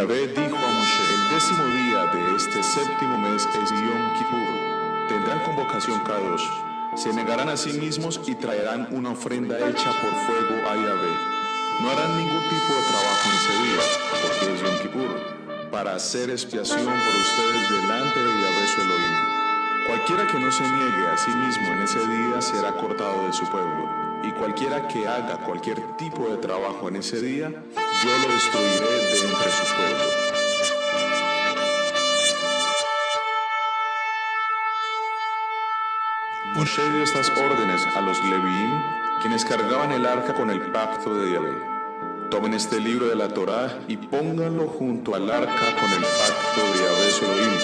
Yahvé dijo a Moshe: el 10º día de este 7º mes es Yom Kippur. Tendrán convocación Kadosh. Se negarán a sí mismos y traerán una ofrenda hecha por fuego a Yahvé. No harán ningún tipo de trabajo en ese día, porque es Yom Kippur, para hacer expiación por ustedes delante de Yahvé su Elohim. Cualquiera que no se niegue a sí mismo en ese día será cortado de su pueblo, y cualquiera que haga cualquier tipo de trabajo en ese día, yo lo destruiré de entre su pueblo. Moshe dio estas órdenes a los Levíim, quienes cargaban el arca con el pacto de Yahvé. Tomen este libro de la Torá y pónganlo junto al arca con el pacto de Yahvé su Elohim,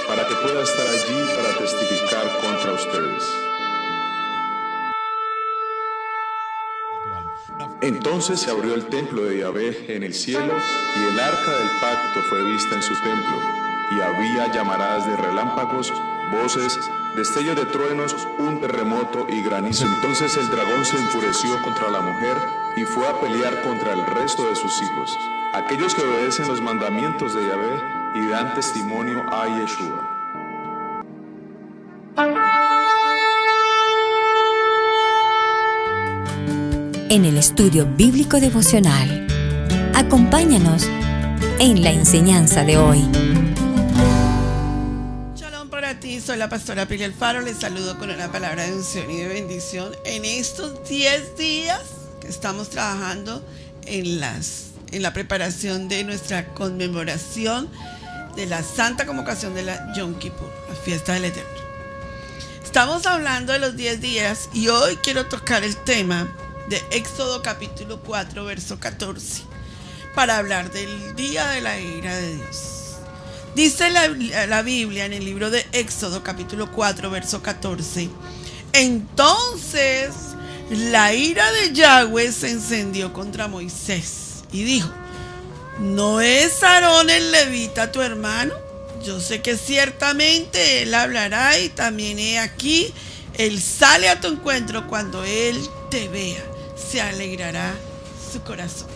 para que pueda estar allí para testificar contra ustedes. Entonces se abrió el templo de Yahvé en el cielo, y el arca del pacto fue vista en su templo, y había llamaradas de relámpagos, voces, destellos de truenos, un terremoto y granizo. Entonces el dragón se enfureció contra la mujer y fue a pelear contra el resto de sus hijos, aquellos que obedecen los mandamientos de Yahvé y dan testimonio a Yeshua. En el estudio bíblico devocional, acompáñanos en la enseñanza de hoy. Shalom para ti, soy la pastora Pili Alfaro. Les saludo con una palabra de unción y de bendición en estos 10 días que estamos trabajando en la preparación de nuestra conmemoración de la Santa Convocación de la Yom Kippur, la fiesta del Eterno. Estamos hablando de los 10 días y hoy quiero tocar el tema de Éxodo capítulo 4, verso 14, para hablar del día de la ira de Dios. Dice la Biblia en el libro de Éxodo capítulo 4, verso 14: entonces la ira de Yahweh se encendió contra Moisés y dijo: ¿no es Aarón el levita tu hermano? Yo sé que ciertamente él hablará, y también he aquí, él sale a tu encuentro. Cuando él te vea, se alegrará su corazón.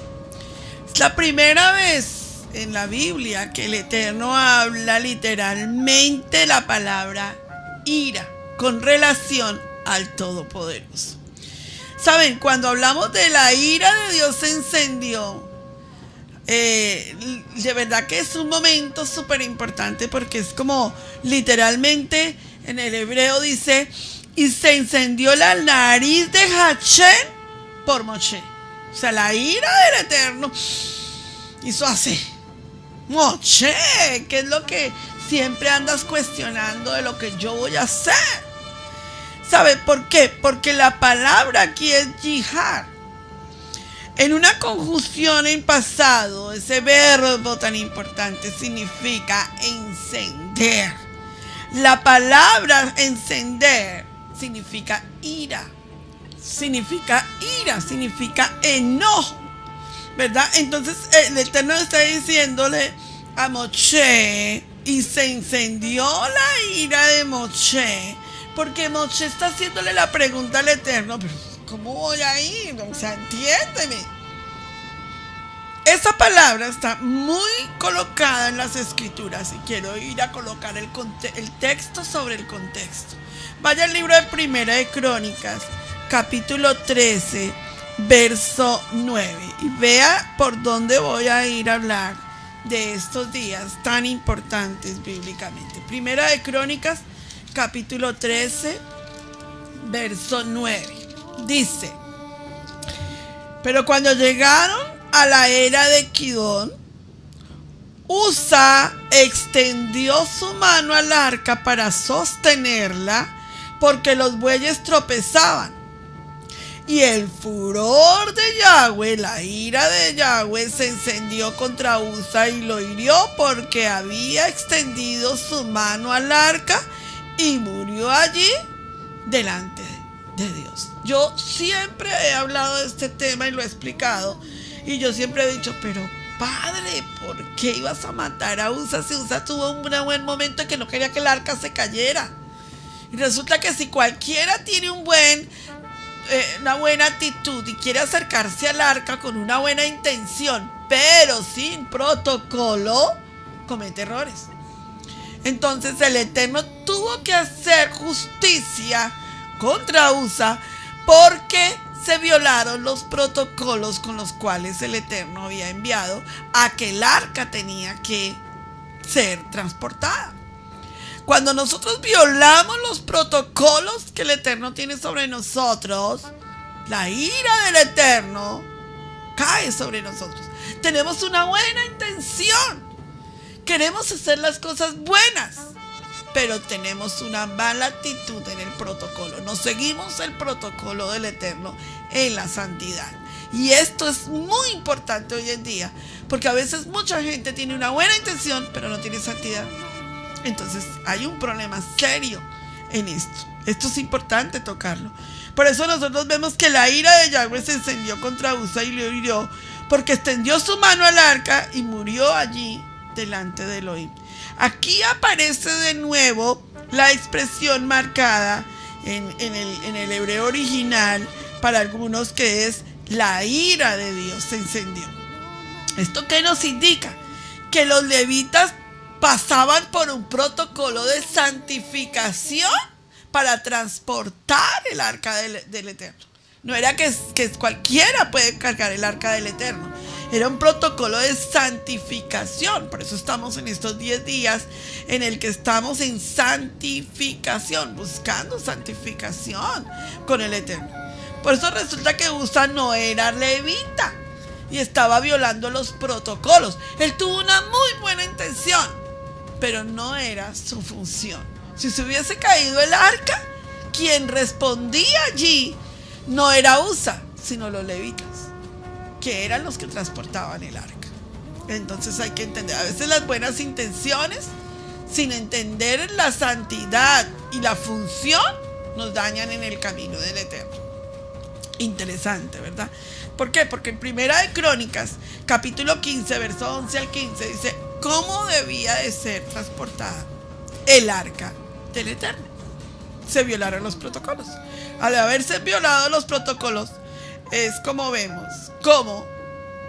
Es la primera vez en la Biblia que el Eterno habla literalmente la palabra ira con relación al Todopoderoso. Saben, cuando hablamos de la ira de Dios se encendió, de verdad que es un momento súper importante, porque es como literalmente en el hebreo dice: y se encendió la nariz de Hachén por Moshe. O sea, la ira del Eterno hizo así. Moshe, ¿qué es lo que siempre andas cuestionando de lo que yo voy a hacer? ¿Sabe por qué? Porque la palabra aquí es yihar. En una conjunción en pasado, ese verbo tan importante significa encender. La palabra encender significa ira. Significa enojo, ¿verdad? Entonces el Eterno está diciéndole a Moshe, y se encendió la ira de Moshe, porque Moshe está haciéndole la pregunta al Eterno: pero ¿cómo voy a ir? O sea, entiéndeme. Esa palabra está muy colocada en las escrituras, y quiero ir a colocar el texto sobre el contexto. Vaya al libro de Primera de Crónicas, capítulo 13, verso 9, y vea por dónde voy a ir a hablar de estos días tan importantes bíblicamente. Primera de Crónicas, capítulo 13, verso 9, dice: pero cuando llegaron a la era de Kidón, Usa extendió su mano al arca para sostenerla, porque los bueyes tropezaban. Y el furor de Yahweh, la ira de Yahweh, se encendió contra Usa y lo hirió, porque había extendido su mano al arca, y murió allí delante de Dios. Yo siempre he hablado de este tema y lo he explicado, y yo siempre he dicho: pero Padre, ¿por qué ibas a matar a Usa si Usa tuvo un buen momento en que no quería que el arca se cayera? Y resulta que si cualquiera tiene una buena actitud y quiere acercarse al arca con una buena intención, pero sin protocolo, comete errores. Entonces el Eterno tuvo que hacer justicia contra Usa porque se violaron los protocolos con los cuales el Eterno había enviado a que el arca tenía que ser transportada. Cuando nosotros violamos los protocolos que el Eterno tiene sobre nosotros, la ira del Eterno cae sobre nosotros. Tenemos una buena intención, queremos hacer las cosas buenas, pero tenemos una mala actitud en el protocolo. No seguimos el protocolo del Eterno en la santidad. Y esto es muy importante hoy en día, porque a veces mucha gente tiene una buena intención, pero no tiene santidad. Entonces hay un problema serio en esto. Esto es importante tocarlo. Por eso nosotros vemos que la ira de Yahweh se encendió contra Usa y lo hirió, porque extendió su mano al arca y murió allí delante de Elohim. Aquí aparece de nuevo la expresión marcada en el hebreo original para algunos, que es la ira de Dios se encendió. ¿Esto qué nos indica? Que los levitas pasaban por un protocolo de santificación para transportar el arca del Eterno. No era que cualquiera puede cargar el arca del Eterno. Era un protocolo de santificación. Por eso estamos en estos 10 días en el que estamos en santificación, buscando santificación con el Eterno. Por eso resulta que Usa no era levita y estaba violando los protocolos. Él tuvo una muy buena intención, pero no era su función. Si se hubiese caído el arca, quien respondía allí no era Usa, sino los levitas, que eran los que transportaban el arca. Entonces hay que entender, a veces las buenas intenciones, sin entender la santidad y la función, nos dañan en el camino del Eterno. Interesante, ¿verdad? ¿Por qué? Porque en Primera de Crónicas, capítulo 15, verso 11 al 15, dice cómo debía de ser transportada el arca del Eterno. Se violaron los protocolos. Al haberse violado los protocolos, es como vemos cómo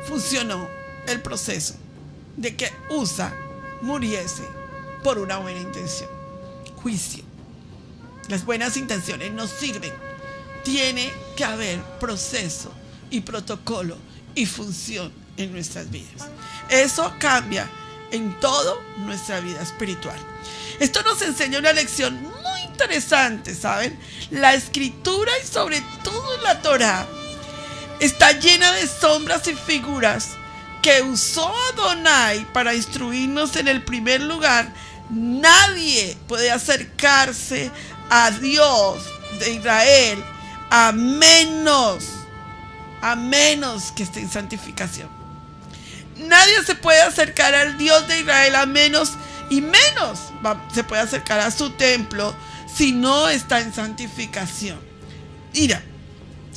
funcionó el proceso de que Usa muriese por una buena intención. Juicio. Las buenas intenciones no sirven. Tiene que haber proceso y protocolo y función en nuestras vidas. Eso cambia en toda nuestra vida espiritual. Esto nos enseña una lección muy interesante, ¿saben? La escritura y sobre todo la Torá está llena de sombras y figuras que usó Adonai para instruirnos. En el primer lugar, nadie puede acercarse a Dios de Israel a menos que esté en santificación. Nadie se puede acercar al Dios de Israel a menos se puede acercar a su templo si no está en santificación. Mira,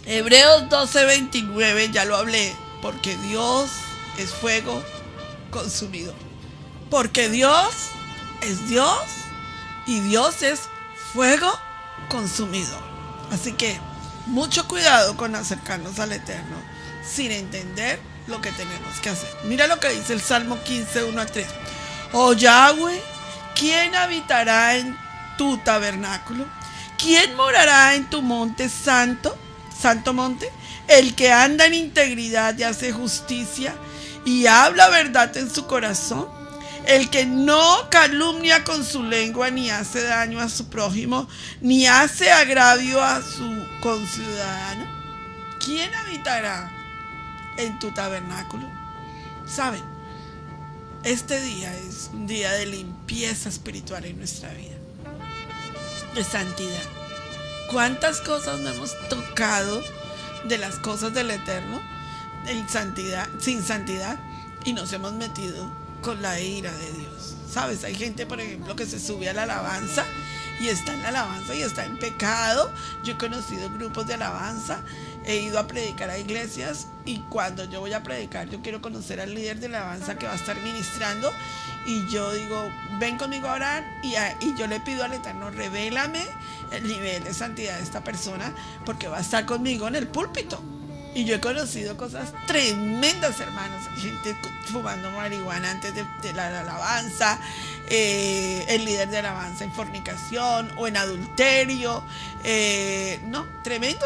Hebreos 12:29, ya lo hablé, porque Dios es fuego consumidor. Porque Dios es Dios y Dios es fuego consumidor. Así que mucho cuidado con acercarnos al Eterno sin entender lo que tenemos que hacer. Mira lo que dice el Salmo 15, 1 a 3. Oh Yahweh, ¿quién habitará en tu tabernáculo? ¿Quién morará en tu monte santo monte? El que anda en integridad y hace justicia y habla verdad en su corazón. El que no calumnia con su lengua, ni hace daño a su prójimo, ni hace agravio a su conciudadano. ¿Quién habitará en tu tabernáculo? ¿Saben? Este día es un día de limpieza espiritual en nuestra vida, de santidad. ¿Cuántas cosas no hemos tocado de las cosas del Eterno sin santidad y nos hemos metido con la ira de Dios? ¿Sabes? Hay gente, por ejemplo, que se sube a la alabanza y está en la alabanza y está en pecado. Yo he conocido grupos de alabanza, he ido a predicar a iglesias y cuando yo voy a predicar, yo quiero conocer al líder de la alabanza que va a estar ministrando y yo digo, ven conmigo a orar y yo le pido al Eterno, revélame el nivel de santidad de esta persona porque va a estar conmigo en el púlpito. Y yo he conocido cosas tremendas, hermanos. Gente fumando marihuana antes de la alabanza, el líder de alabanza en fornicación o en adulterio. No, tremendo.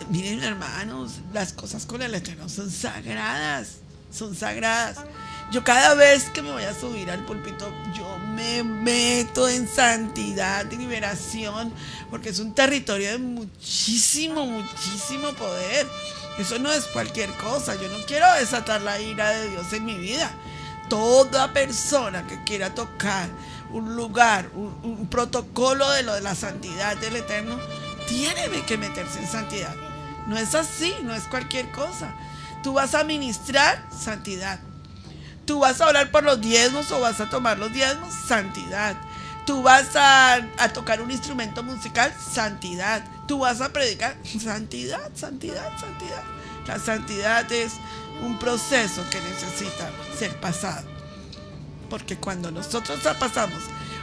Miren, hermanos, las cosas con el Eterno son sagradas. Son sagradas. Yo cada vez que me voy a subir al púlpito, yo me meto en santidad y liberación, porque es un territorio de muchísimo, muchísimo poder. Eso no es cualquier cosa. Yo no quiero desatar la ira de Dios en mi vida. Toda persona que quiera tocar un lugar, un protocolo de lo de la santidad del Eterno, tiene que meterse en santidad. No es así, no es cualquier cosa. Tú vas a ministrar santidad. Tú vas a orar por los diezmos o vas a tomar los diezmos, santidad. Tú vas a tocar un instrumento musical, santidad. Tú vas a predicar, santidad, santidad, santidad. La santidad es un proceso que necesita ser pasado. Porque cuando nosotros pasamos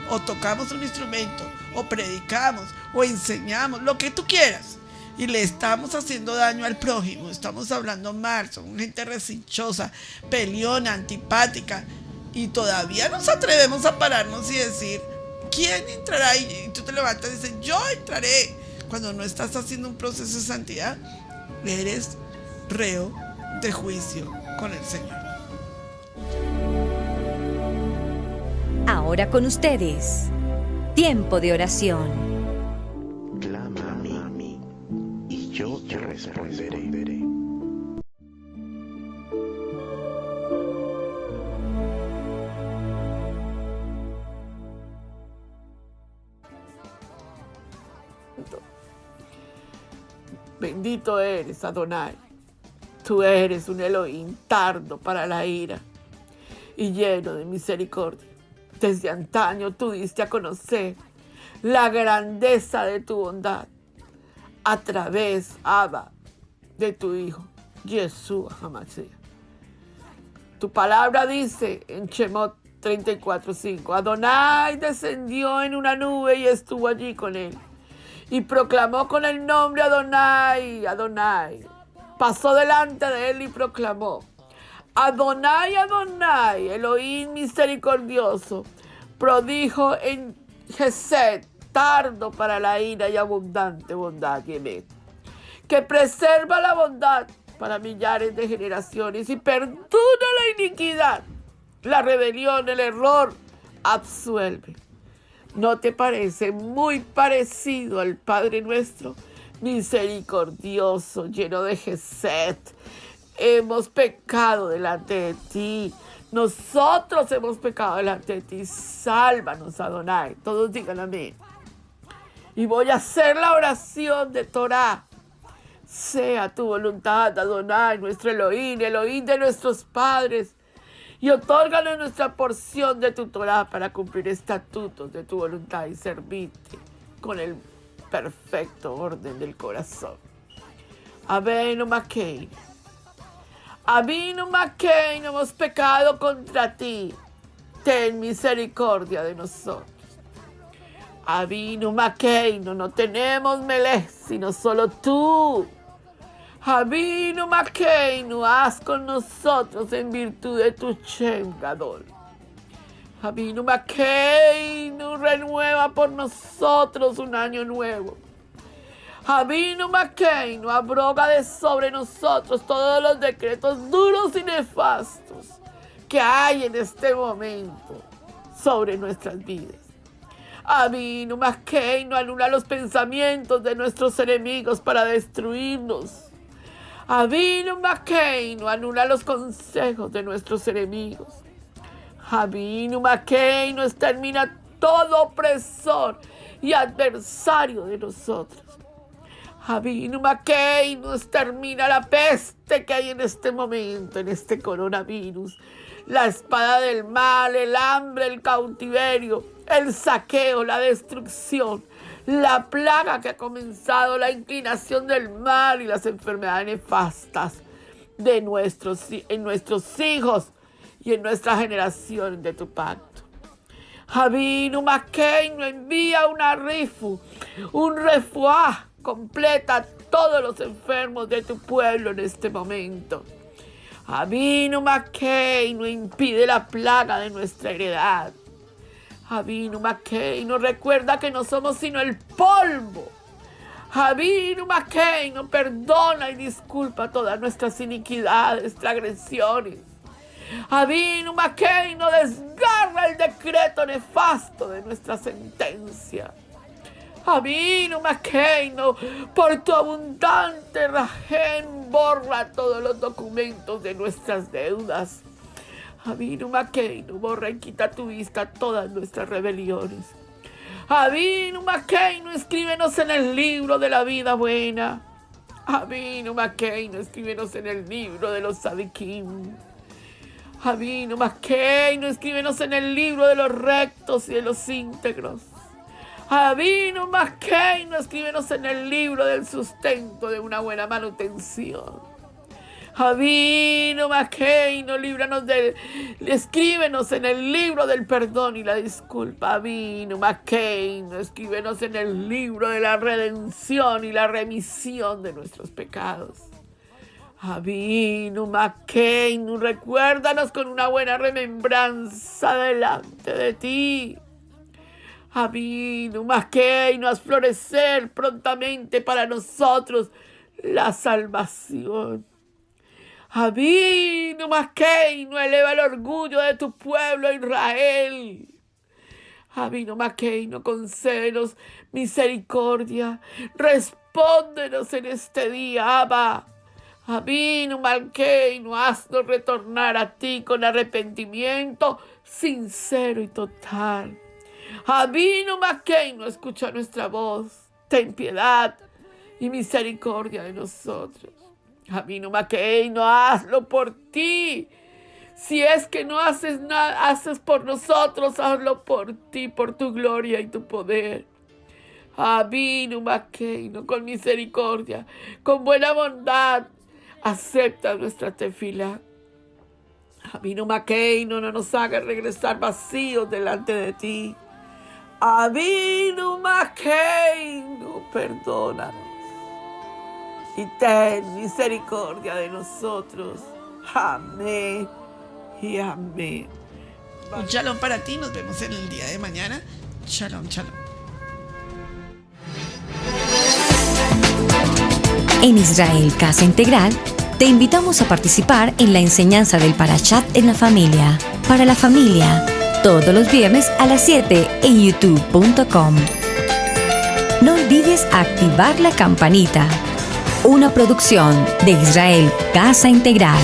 o tocamos un instrumento o predicamos o enseñamos, lo que tú quieras, y le estamos haciendo daño al prójimo, estamos hablando mal, somos gente recinchosa, peleona, antipática, y todavía nos atrevemos a pararnos y decir, ¿quién entrará? Y tú te levantas y dices, yo entraré. Cuando no estás haciendo un proceso de santidad, eres reo de juicio con el Señor. Ahora con ustedes, tiempo de oración. Clama a mí, y yo te responderé. Bendito eres, Adonai. Tú eres un Elohim tardo para la ira y lleno de misericordia. Desde antaño tú diste a conocer la grandeza de tu bondad a través, Abba, de tu Hijo, Yeshua HaMashiach. Tu palabra dice en Shemot 34:5, Adonai descendió en una nube y estuvo allí con él. Y proclamó con el nombre Adonai, Adonai. Pasó delante de él y proclamó, Adonai, Adonai, Elohim misericordioso, prodijo en Gesed, tardo para la ira y abundante bondad y emet, que preserva la bondad para millares de generaciones y perdona la iniquidad, la rebelión, el error, absuelve. ¿No te parece muy parecido al Padre nuestro? Misericordioso, lleno de Gesed. Hemos pecado delante de ti. Nosotros hemos pecado delante de ti. Sálvanos, Adonai. Todos digan amén. Y voy a hacer la oración de Torah. Sea tu voluntad, Adonai, nuestro Elohim, Elohim de nuestros padres. Y otórganos nuestra porción de tu Torah para cumplir estatutos de tu voluntad y servirte con el perfecto orden del corazón. Avinu Malkeinu. Avinu Malkeinu, hemos pecado contra ti. Ten misericordia de nosotros. Avinu Malkeinu, no tenemos melech, sino solo tú. Avinu Malkeinu, haz con nosotros en virtud de tu Shem Gadol. Avinu Malkeinu, renueva por nosotros un año nuevo. Avinu Malkeinu, abroga de sobre nosotros todos los decretos duros y nefastos que hay en este momento sobre nuestras vidas. Avinu Malkeinu, anula los pensamientos de nuestros enemigos para destruirnos. Avinu Malkeinu, anula los consejos de nuestros enemigos. Avinu Malkeinu, extermina todo opresor y adversario de nosotros. Avinu Malkeinu, extermina la peste que hay en este momento, en este coronavirus. La espada del mal, el hambre, el cautiverio, el saqueo, la destrucción, la plaga que ha comenzado, la inclinación del mal y las enfermedades nefastas en nuestros hijos y en nuestra generación de tu pacto. Avinu Malkeinu, envía un refuá completa a todos los enfermos de tu pueblo en este momento. Avinu Malkeinu, impide la plaga de nuestra heredad. Avinu Malkeinu, recuerda que no somos sino el polvo. Avinu Malkeinu, perdona y disculpa todas nuestras iniquidades, transgresiones. Avinu Malkeinu, desgarra el decreto nefasto de nuestra sentencia. Avinu Malkeinu, por tu abundante rajem, borra todos los documentos de nuestras deudas. Avinu Malkeinu, borra y quita tu vista todas nuestras rebeliones. Avinu Malkeinu, escríbenos en el libro de la vida buena. Avinu Malkeinu, escríbenos en el libro de los Sadikim. Avinu Malkeinu, escríbenos en el libro de los rectos y de los íntegros. Avinu Malkeinu, escríbenos en el libro del sustento de una buena manutención. Avinu Malkeinu, escríbenos en el libro del perdón y la disculpa. Avinu Malkeinu, escríbenos en el libro de la redención y la remisión de nuestros pecados. Avinu Malkeinu, recuérdanos con una buena remembranza delante de ti. Avinu Malkeinu, haz florecer prontamente para nosotros la salvación. Avinu Malkeinu, eleva el orgullo de tu pueblo Israel. Avinu Malkeinu, concédenos misericordia. Respóndenos en este día, Abba. Avinu Malkeinu, haznos retornar a ti con arrepentimiento sincero y total. Avinu Malkeinu, escucha nuestra voz. Ten piedad y misericordia de nosotros. Avinu Malkeinu, hazlo por ti. Si es que no haces nada, haces por nosotros, hazlo por ti, por tu gloria y tu poder. Avinu Malkeinu, con misericordia, con buena bondad, acepta nuestra tefila. Avinu Malkeinu, no nos hagas regresar vacíos delante de ti. Avinu Malkeinu, perdónanos y ten misericordia de nosotros. Amén y amén. Un shalom para ti, nos vemos en el día de mañana. Shalom, shalom. En Israel Casa Integral, te invitamos a participar en la enseñanza del Parashat en la familia. Para la familia, todos los viernes a las 7 en youtube.com. No olvides activar la campanita. Una producción de Israel Casa Integral.